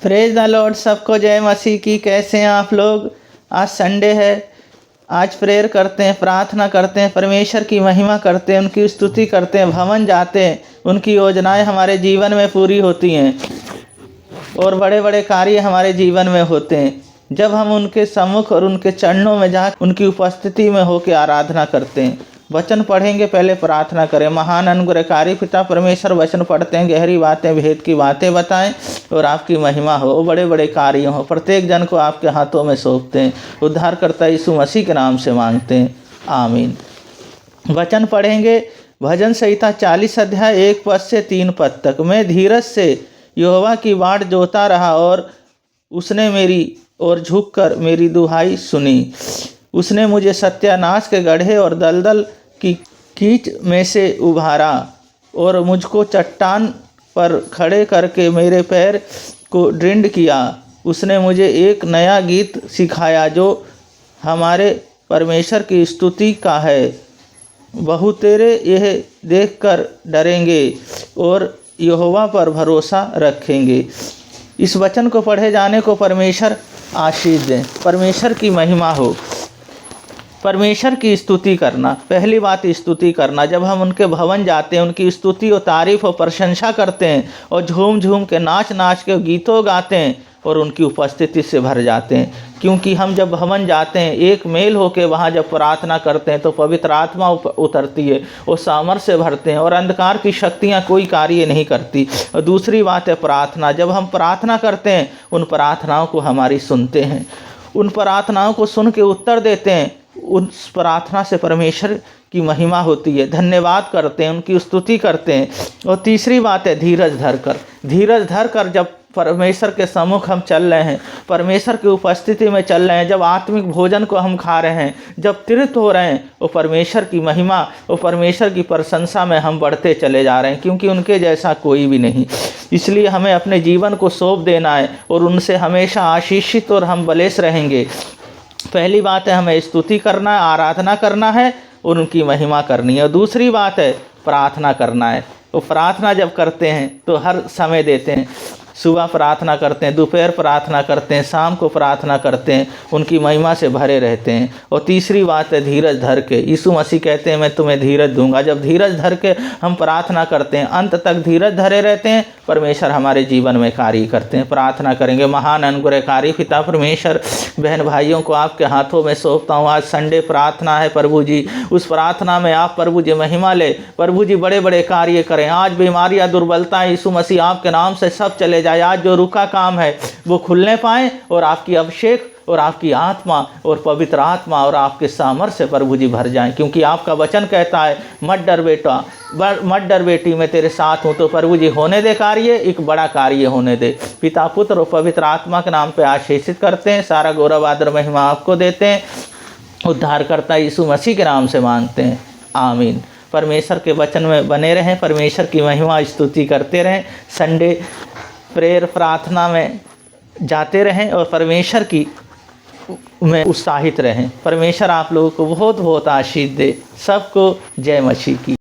Praise the Lord, सबको जय मसीह की। कैसे हैं आप लोग? आज संडे है। आज प्रेयर करते हैं, प्रार्थना करते हैं, परमेश्वर की महिमा करते हैं, उनकी स्तुति करते हैं, भवन जाते हैं। उनकी योजनाएं हमारे जीवन में पूरी होती हैं और बड़े बड़े कार्य हमारे जीवन में होते हैं जब हम उनके सम्मुख और उनके चरणों में जा उनकी उपस्थिति में होकर आराधना करते हैं। वचन पढ़ेंगे, पहले प्रार्थना करें। महान अनुग्रहकारी पिता परमेश्वर, वचन पढ़ते हैं, गहरी बातें, भेद की बातें बताएं और आपकी महिमा हो, वो बड़े बड़े कार्य हो। प्रत्येक जन को आपके हाथों में सौंपते हैं। उद्धारकर्ता यीशु मसीह के नाम से मांगते हैं, आमीन। वचन पढ़ेंगे, भजन संहिता 40 अध्याय 1 पद से 3 पद तक। मैं धीरज से यहोवा की बाट जोता रहा और उसने मेरी ओर झुककर मेरी दुहाई सुनी। उसने मुझे सत्यानाश के गड्ढे और दलदल की कीच में से उभारा और मुझको चट्टान पर खड़े करके मेरे पैर को दृढ़ किया। उसने मुझे एक नया गीत सिखाया जो हमारे परमेश्वर की स्तुति का है। बहुतेरे यह देखकर डरेंगे और यहोवा पर भरोसा रखेंगे। इस वचन को पढ़े जाने को परमेश्वर आशीष दें। परमेश्वर की महिमा हो। परमेश्वर की स्तुति करना, पहली बात स्तुति करना। जब हम उनके भवन जाते हैं, उनकी स्तुति और तारीफ और प्रशंसा करते हैं और झूम झूम के नाच नाच के गीतों गाते हैं और उनकी उपस्थिति से भर जाते हैं। क्योंकि हम जब भवन जाते हैं, एक मेल होकर वहाँ जब प्रार्थना करते हैं तो पवित्र आत्मा उतरती है और सामर्थ्य से भरते हैं और अंधकार की शक्तियाँ कोई कार्य नहीं करती। और दूसरी बात है प्रार्थना। जब हम प्रार्थना करते हैं, उन प्रार्थनाओं को हमारी सुनते हैं, उन प्रार्थनाओं को सुन के उत्तर देते हैं। उस प्रार्थना से परमेश्वर की महिमा होती है, धन्यवाद करते हैं, उनकी स्तुति करते हैं। और तीसरी बात है धीरज धरकर जब परमेश्वर के सम्मुख हम चल रहे हैं, परमेश्वर की उपस्थिति में चल रहे हैं, जब आत्मिक भोजन को हम खा रहे हैं, जब तृप्त हो रहे हैं, वो परमेश्वर की महिमा और परमेश्वर की प्रशंसा में हम बढ़ते चले जा रहे हैं। क्योंकि उनके जैसा कोई भी नहीं। इसलिए हमें अपने जीवन को सौंप देना है और उनसे हमेशा आशीषित और हम बलेस रहेंगे। पहली बात है हमें स्तुति करना है, आराधना करना है और उनकी महिमा करनी है। और दूसरी बात है प्रार्थना करना है। तो प्रार्थना जब करते हैं तो हर समय देते हैं। सुबह प्रार्थना करते हैं, दोपहर प्रार्थना करते हैं, शाम को प्रार्थना करते हैं, उनकी महिमा से भरे रहते हैं। और तीसरी बात है धीरज धर के। यीशु मसीह कहते हैं मैं तुम्हें धीरज दूंगा। जब धीरज धर के हम प्रार्थना करते हैं, अंत तक धीरज धरे रहते हैं, परमेश्वर हमारे जीवन में कार्य करते हैं। प्रार्थना करेंगे। महान अनुग्रहकारी पिता परमेश्वर, बहन भाइयों को आपके हाथों में सौंपता हूँ। आज संडे प्रार्थना है प्रभु जी, उस प्रार्थना में आप प्रभु जी महिमा ले, प्रभु जी बड़े बड़े कार्य करें। आज बीमारियाँ, दुर्बलता यीशु मसीह आपके नाम से सब चले जाए। आज जो रुका काम है वो खुलने पाए और आपकी अभिषेक और आपकी आत्मा और पवित्र आत्मा और आपके सामर्थ्य से प्रभु जी भर जाएं। क्योंकि आपका वचन कहता है मत डर बेटा, मत डर बेटी, मैं तेरे साथ हूँ। तो प्रभु जी होने दे कार्य, एक बड़ा कार्य होने दे। पिता, पुत्र और पवित्र आत्मा के नाम पे आशीषित करते हैं। सारा गौरव आदर महिमा आपको देते हैं। उद्धारकर्ता यीशु मसीह के नाम से मांगते हैं, आमीन। परमेश्वर के वचन में बने रहें, परमेश्वर की महिमा स्तुति करते रहें, संडे प्रेयर प्रार्थना में जाते रहें और परमेश्वर की में उत्साहित रहें। परमेश्वर आप लोगों को बहुत बहुत आशीष दे। सबको जय मसीह की।